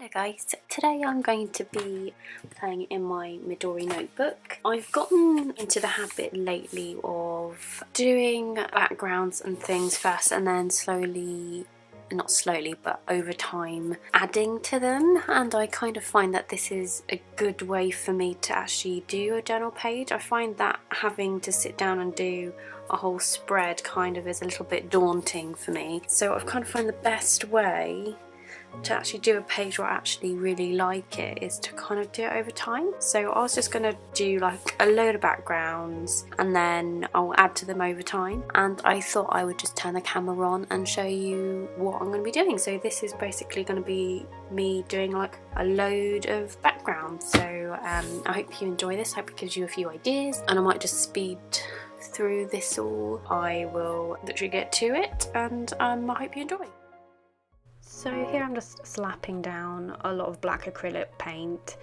Hello guys, today I'm going to be playing in my Midori notebook. I've gotten into the habit lately of doing backgrounds and things first and then slowly, not slowly but over time, adding to them, and I kind of find that this is a good way for me to actually do a journal page. I find that having to sit down and do a whole spread kind of is a little bit daunting for me, so I've kind of found the best way to actually do a page where I actually really like it is to kind of do it over time. So I was just going to do like a load of backgrounds and then I'll add to them over time, and I thought I would just turn the camera on and show you what I'm going to be doing. So this is basically going to be me doing like a load of backgrounds. So I hope you enjoy this. I hope it gives you a few ideas, and I might just speed through this all. I will literally get to it, and I hope you enjoy. So here I'm just slapping down a lot of black acrylic paint.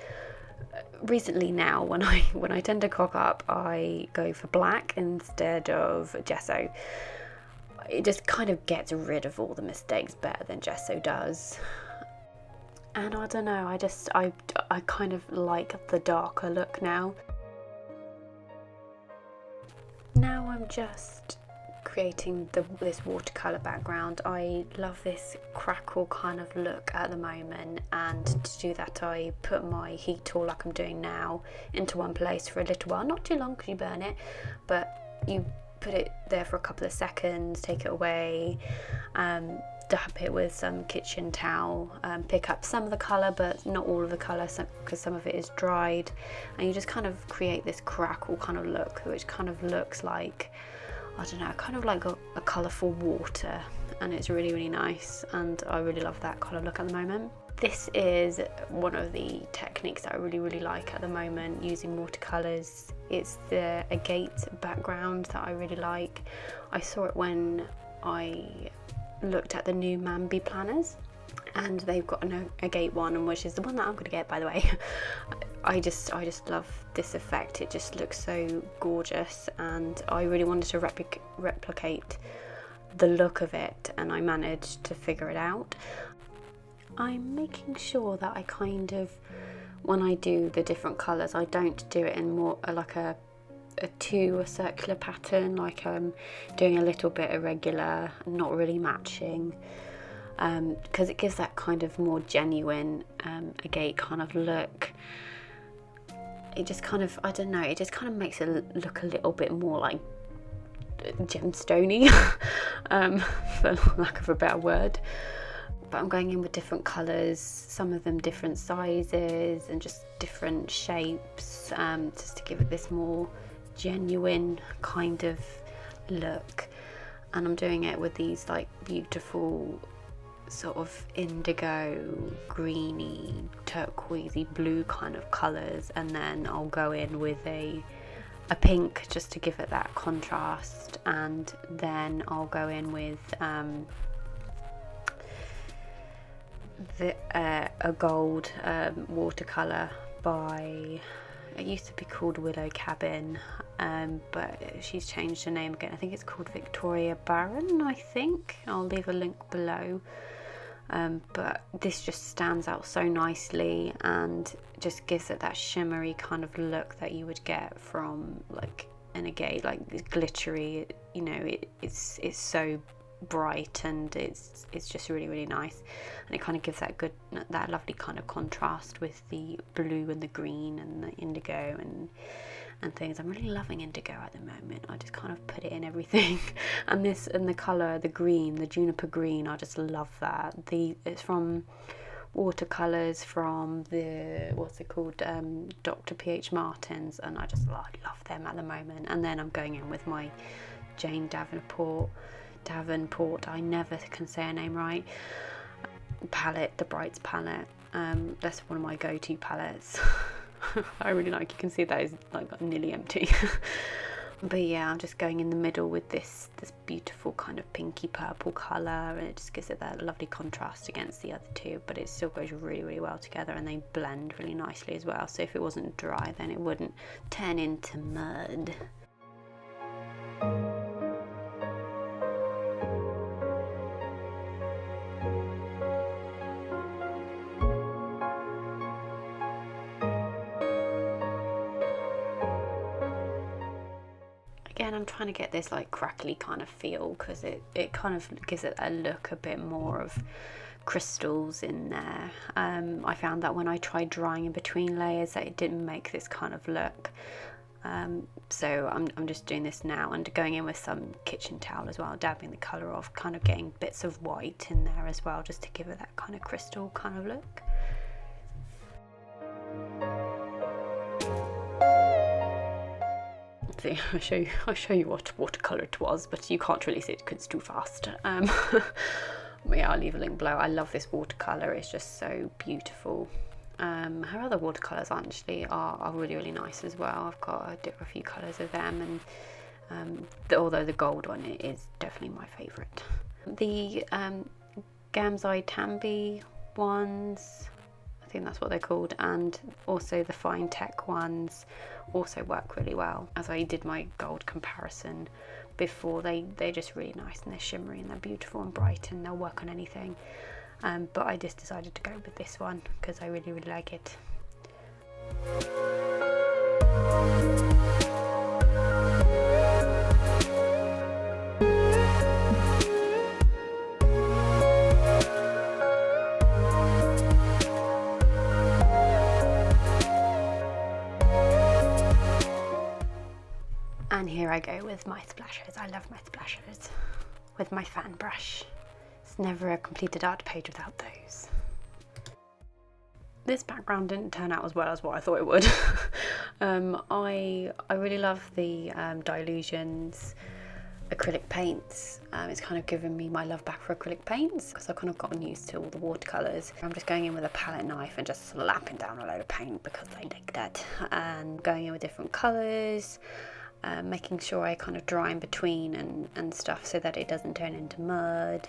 Recently now, when I tend to cock up, I go for black instead of gesso. It just kind of gets rid of all the mistakes better than gesso does. And I don't know, I kind of like the darker look now. Now I'm just creating this watercolour background. I love this crackle kind of look at the moment, and to do that I put my heat tool, like I'm doing now, into one place for a little while, not too long because you burn it, but you put it there for a couple of seconds, take it away, dab it with some kitchen towel, pick up some of the colour but not all of the colour because some of it is dried, and you just kind of create this crackle kind of look which kind of looks like, I don't know, kind of like a colourful water, and it's really, really nice, and I really love that kind of look at the moment. This is one of the techniques that I really, really like at the moment, using watercolours. It's the agate background that I really like. I saw it when I looked at the new Mambi planners, and they've got an agate one, and which is the one that I'm going to get, by the way. I just love this effect. It just looks so gorgeous, and I really wanted to replicate the look of it, and I managed to figure it out. I'm making sure that I kind of, when I do the different colours, I don't do it in more like a circular pattern, like I'm doing a little bit irregular, not really matching, because it gives that kind of more genuine agate kind of look. It just kind of, I don't know, it just kind of makes it look a little bit more like gemstone-y, for lack of a better word. But I'm going in with different colours, some of them different sizes and just different shapes, just to give it this more genuine kind of look. And I'm doing it with these like beautiful sort of indigo, greeny, turquoisey blue kind of colours, and then I'll go in with a pink just to give it that contrast, and then I'll go in with a gold watercolour by, it used to be called Willow Cabin, but she's changed her name again. I think it's called Victoria Barron, I think. I'll leave a link below. But this just stands out so nicely and just gives it that shimmery kind of look that you would get from like an agate, like glittery, you know, it's so bright, and it's just really, really nice, and it kind of gives that lovely kind of contrast with the blue and the green and the indigo and things. I'm really loving indigo at the moment. I just kind of put it in everything. And the colour, the green, the juniper green, I just love that. It's from watercolours from the, what's it called, Dr. P.H. Martin's, and I love them at the moment. And then I'm going in with my Jane Davenport, I never can say her name right, palette, the Brights palette. That's one of my go-to palettes. I really like, you can see that is like nearly empty. But yeah, I'm just going in the middle with this beautiful kind of pinky purple colour, and it just gives it that lovely contrast against the other two, but it still goes really, really well together, and they blend really nicely as well. So if it wasn't dry, then it wouldn't turn into mud. again, I'm trying to get this like crackly kind of feel, because it kind of gives it a look a bit more of crystals in there. I found that when I tried drying in between layers that it didn't make this kind of look. So I'm just doing this now and going in with some kitchen towel as well, dabbing the colour off, kind of getting bits of white in there as well, just to give it that kind of crystal kind of look. See, I'll show you what watercolour it was, but you can't really see it because it's too fast. But yeah, I'll leave a link below. I love this watercolour, it's just so beautiful. Her other watercolours actually are really, really nice as well. I've got a few colours of them, and although the gold one is definitely my favourite. The Gamzai Tambi ones, I think that's what they're called, and also the Fine Tech ones also work really well. As I did my gold comparison before, they're just really nice, and they're shimmery and they're beautiful and bright, and they'll work on anything. But I just decided to go with this one because I really, really like it. And here I go with my splashers. I love my splashers with my fan brush. It's never a completed art page without those. This background didn't turn out as well as what I thought it would. I really love the Dylusions acrylic paints. It's kind of given me my love back for acrylic paints because I've kind of gotten used to all the watercolours. I'm just going in with a palette knife and just slapping down a load of paint because I like that, and going in with different colours. Making sure I kind of dry in between and stuff so that it doesn't turn into mud.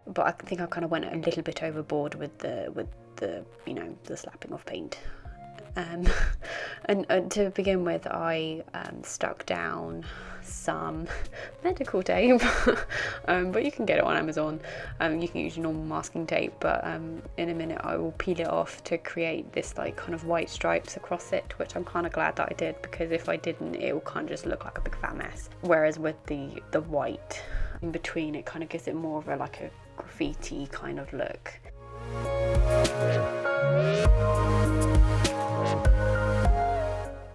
But I think I kind of went a little bit overboard with the you know, the slapping of paint. And to begin with, I stuck down some medical tape, but you can get it on Amazon. You can use your normal masking tape, but in a minute I will peel it off to create this like kind of white stripes across it, which I'm kind of glad that I did, because if I didn't, it will kind of just look like a big fat mess. Whereas with the white in between, it kind of gives it more of a like a graffiti kind of look.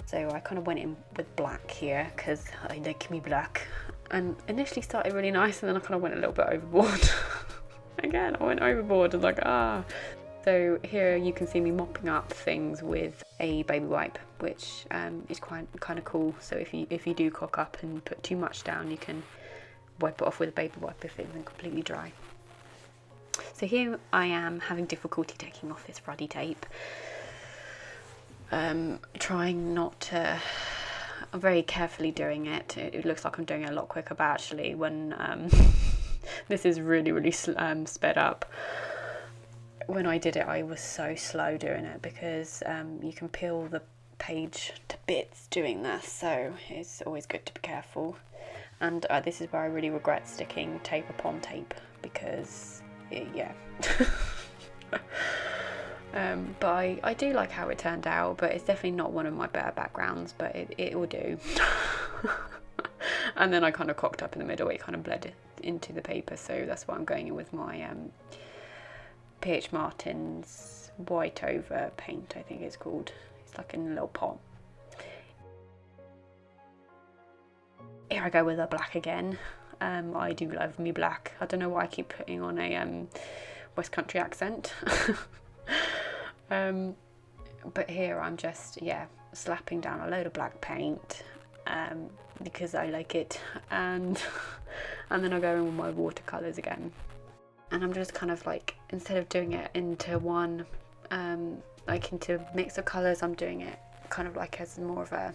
So I kind of went in with black here because I like me black, and initially started really nice, and then I kind of went a little bit overboard. Again, I went overboard and like, ah. So here you can see me mopping up things with a baby wipe, which is quite kind of cool. So if you do cock up and put too much down, you can wipe it off with a baby wipe if it isn't completely dry. So here I am having difficulty taking off this ruddy tape. Trying not to, I'm very carefully doing it. It looks like I'm doing it a lot quicker, but actually when this is really, really sped up. When I did it, I was so slow doing it because you can peel the page to bits doing this, so it's always good to be careful. And this is where I really regret sticking tape upon tape, because yeah. But I do like how it turned out, but it's definitely not one of my better backgrounds, but it will do. And then I kind of cocked up in the middle, it kind of bled into the paper, so that's why I'm going in with my PH Martin's white over paint, I think it's called. It's like in a little pot. Here I go with a black again. I do love me black. I don't know why I keep putting on a West Country accent. But here I'm just, yeah, slapping down a load of black paint because I like it, and then I go in with my watercolours again, and I'm just kind of like, instead of doing it into one like into mix of colours, I'm doing it kind of like as more of a,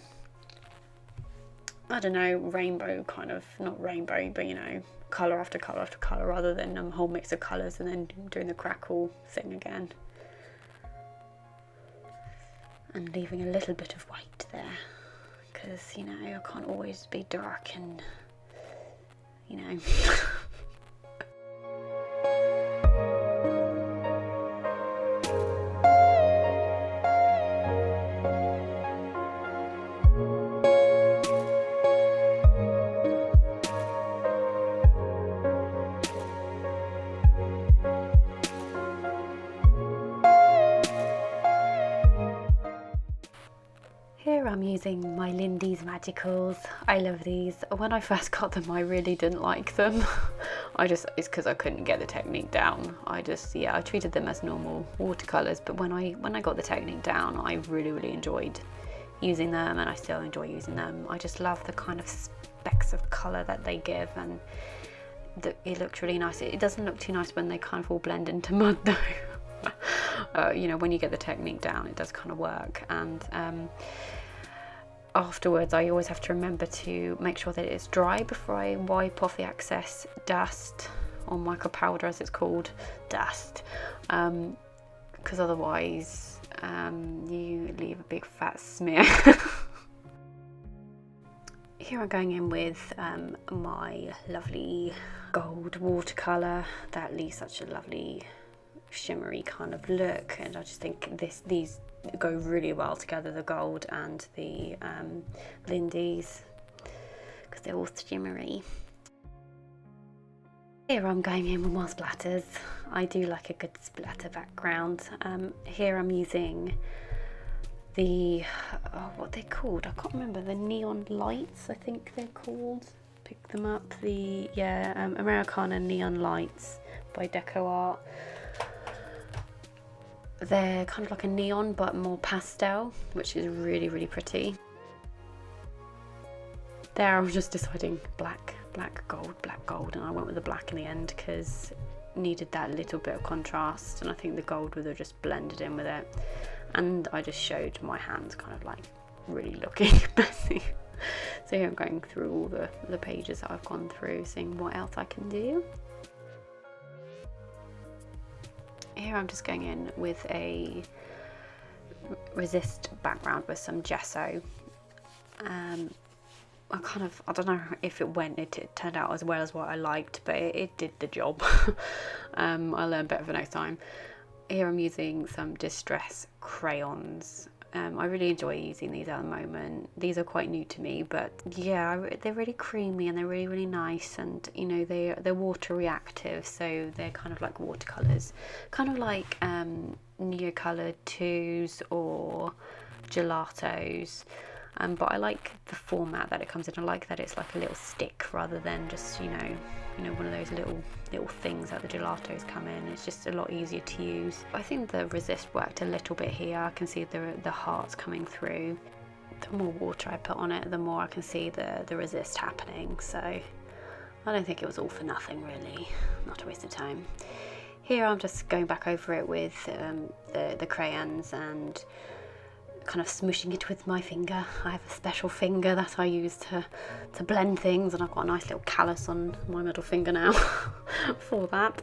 I don't know, rainbow kind of, not rainbow, but you know, colour after colour after colour, rather than a whole mix of colours and then doing the crackle thing again. And leaving a little bit of white there, because, you know, I can't always be dark and, you know. Here I'm using my Lindy's Magicals. I love these. When I first got them, I really didn't like them. It's because I couldn't get the technique down. I treated them as normal watercolors, but when I got the technique down, I really enjoyed using them, and I still enjoy using them. I just love the kind of specks of color that they give, and it looks really nice. It doesn't look too nice when they kind of all blend into mud though. You know, when you get the technique down, it does kind of work. And afterwards, I always have to remember to make sure that it's dry before I wipe off the excess dust, or micro powder as it's called, dust, because otherwise you leave a big fat smear. Here I'm going in with my lovely gold watercolour that leaves such a lovely shimmery kind of look, and I just think these go really well together, the gold and the Lindy's, because they're all shimmery. Here I'm going in with more splatters. I do like a good splatter background. Here I'm using the what they're called, I can't remember, the neon lights, I think they're called. Pick them up, the Americana Neon Lights by Deco Art. They're kind of like a neon but more pastel, which is really pretty. There I was just deciding black, gold, and I went with the black in the end because needed that little bit of contrast, and I think the gold would have just blended in with it. And I just showed my hands kind of like really looking messy. So here I'm going through all the pages that I've gone through, seeing what else I can do. Here I'm just going in with a resist background with some gesso. I don't know if it turned out as well as what I liked, but it did the job. I learned better for next time. Here I'm using some distress crayons. I really enjoy using these at the moment. These are quite new to me, but yeah, they're really creamy and they're really nice, and you know, they're water reactive, so they're kind of like watercolors, kind of like Neocolor 2s or gelatos. But I like the format that it comes in. I like that it's like a little stick rather than just, you know, one of those little things that the gelatos come in. It's just a lot easier to use. I think the resist worked a little bit here. I can see the hearts coming through. The more water I put on it, the more I can see the resist happening. So I don't think it was all for nothing, really. Not a waste of time. Here I'm just going back over it with the crayons and kind of smooshing it with my finger. I have a special finger that I use to blend things, and I've got a nice little callus on my middle finger now for that.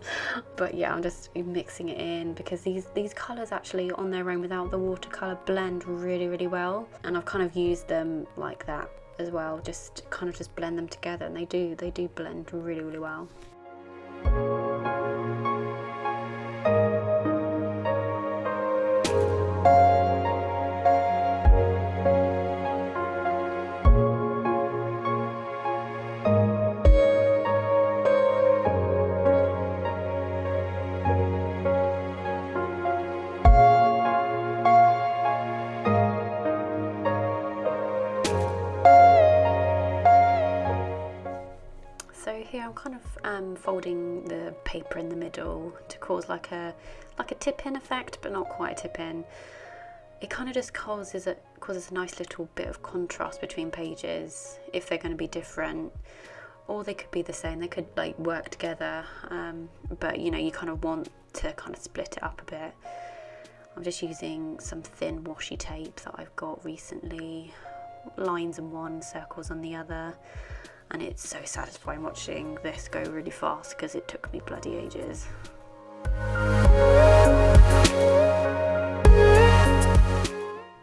But yeah, I'm just mixing it in because these colours actually on their own without the watercolour blend really well, and I've kind of used them like that as well, just blend them together, and they do blend really well. Here I'm kind of folding the paper in the middle to cause like a tip-in effect, but not quite a tip-in. It kind of just causes a nice little bit of contrast between pages if they're going to be different, or they could be the same. They could like work together, but you know, you kind of want to kind of split it up a bit. I'm just using some thin washi tape that I've got recently, lines on one, circles on the other. And it's so satisfying watching this go really fast because it took me bloody ages.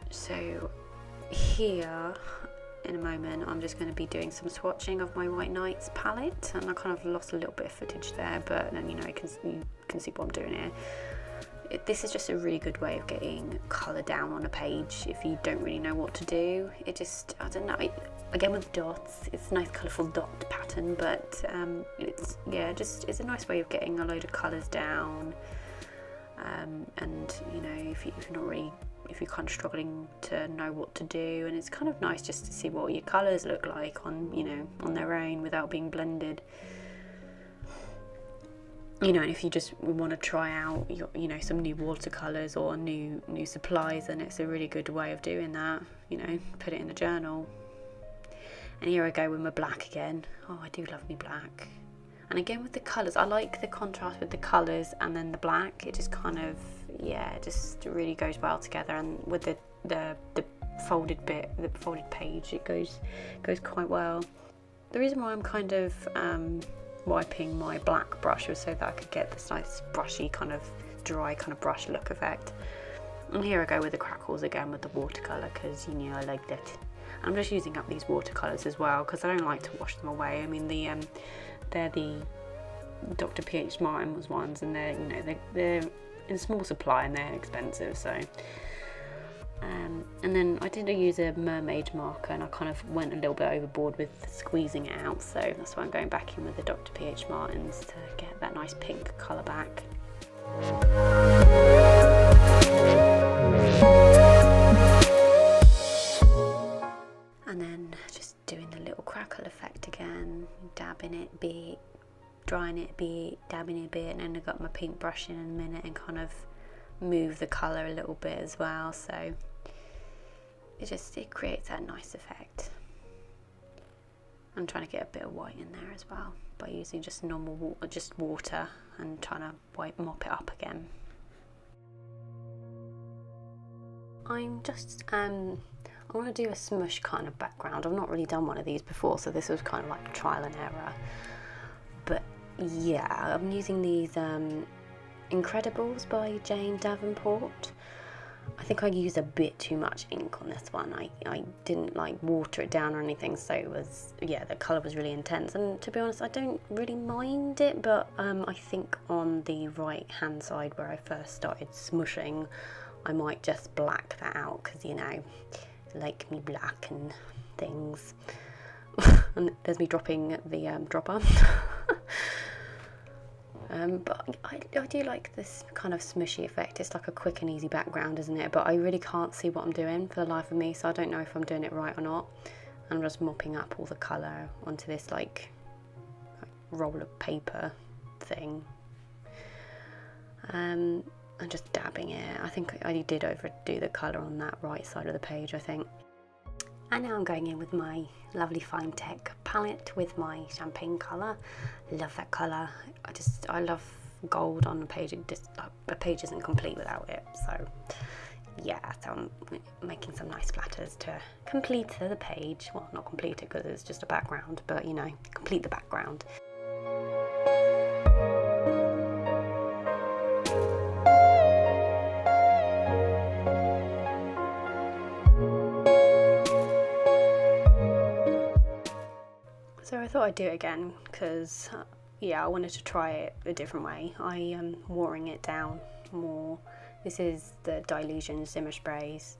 So here in a moment I'm just going to be doing some swatching of my White Nights palette, and I kind of lost a little bit of footage there, but then you know, you can see what I'm doing here. This is just a really good way of getting colour down on a page if you don't really know what to do. It just, I don't know, again with dots, it's a nice colourful dot pattern, but it's a nice way of getting a load of colours down. And you know, if you're not really if you're kind of struggling to know what to do. And it's kind of nice just to see what your colours look like on, you know, on their own without being blended. You know, and if you just want to try out your, you know, some new watercolours or new supplies, then it's a really good way of doing that. You know, put it in a journal. And here I go with my black again. Oh, I do love me black. And again with the colours, I like the contrast with the colours and then the black. It just kind of, yeah, it just really goes well together. And with the folded bit, the folded page, it goes quite well. The reason why I'm kind of wiping my black brush was so that I could get this nice brushy kind of dry kind of brush look effect. And here I go with the crackles again with the watercolour, because you know I like that. I'm just using up these watercolours as well because I don't like to wash them away. I mean, they're the Dr. P.H. Martin's ones, and they're, you know, they're in small supply and they're expensive. So and then I did use a mermaid marker, and I kind of went a little bit overboard with squeezing it out, so that's why I'm going back in with the Dr. P.H. Martin's to get that nice pink colour back. And then just doing the little crackle effect again, dabbing it a bit, drying it a bit, dabbing it a bit, and then I got my pink brush in a minute and kind of move the colour a little bit as well, so it creates that nice effect. I'm trying to get a bit of white in there as well by using just normal water and trying to mop it up again. I'm just I want to do a smush kind of background. I've not really done one of these before, so this was kind of like trial and error. But yeah, I'm using these Incredibles by Jane Davenport. I think I used a bit too much ink on this one. I didn't like water it down or anything, so it was, yeah, the colour was really intense. And to be honest, I don't really mind it, but I think on the right hand side where I first started smushing, I might just black that out, because, you know, like me black and things. And there's me dropping the dropper. But I do like this kind of smushy effect. It's like a quick and easy background, isn't it? But I really can't see what I'm doing for the life of me, so I don't know if I'm doing it right or not. I'm just mopping up all the colour onto this like roll of paper thing. And just dabbing it. I think I did overdo the colour on that right side of the page, I think. And now I'm going in with my lovely Fine Tech palette with my champagne colour. Love that colour. I love gold on a page. A page isn't complete without it. So yeah, so I'm making some nice splatters to complete the page. Well, not complete it because it's just a background, but you know, complete the background. So I thought I'd do it again because, yeah, I wanted to try it a different way. I am watering it down more. This is the Dilution Shimmer Sprays,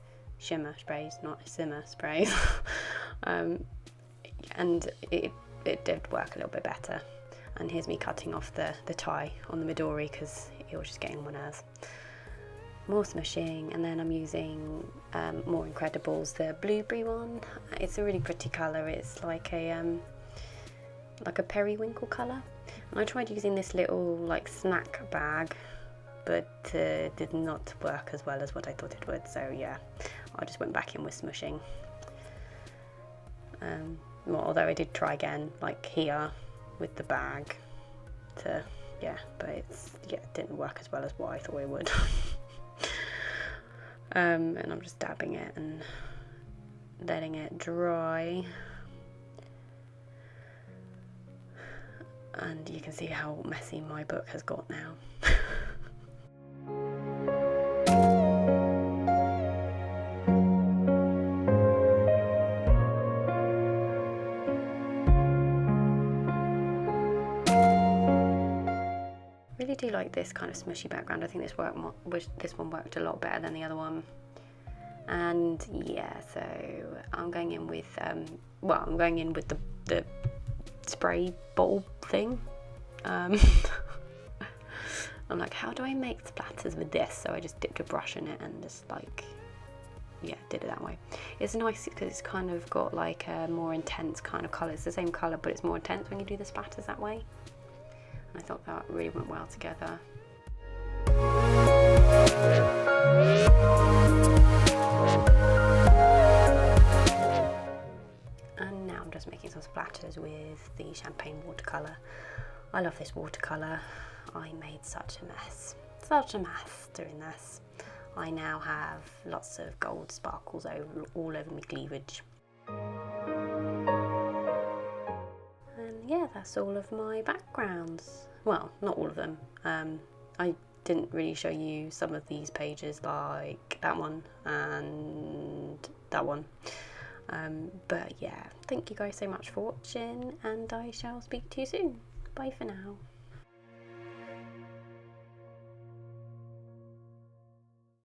not Shimmer Sprays. And it did work a little bit better. And here's me cutting off the tie on the Midori because it was just getting on my nerves. More smushing, and then I'm using more Incredibles, the blueberry one. It's a really pretty colour. It's like a periwinkle colour. And I tried using this little like snack bag, but did not work as well as what I thought it would. So yeah, I just went back in with smushing. Well, although I did try again, like here with the bag, but it didn't work as well as what I thought it would. And I'm just dabbing it and letting it dry. And you can see how messy my book has got now. Really do like this kind of smushy background. I think this one worked a lot better than the other one. And yeah, so I'm going in with the spray bottle thing. I'm like, how do I make splatters with this? So I just dipped a brush in it and just like yeah, did it that way. It's nice because it's kind of got like a more intense kind of colour. It's the same colour, but it's more intense when you do the splatters that way. And I thought that really went well together. And now I'm just making some splatters with the champagne watercolour. I love this watercolour. I made such a mess doing this. I now have lots of gold sparkles all over my cleavage. And yeah, that's all of my backgrounds. Well, not all of them. I didn't really show you some of these pages, like that one and that one. But yeah, thank you guys so much for watching, and I shall speak to you soon. Bye for now.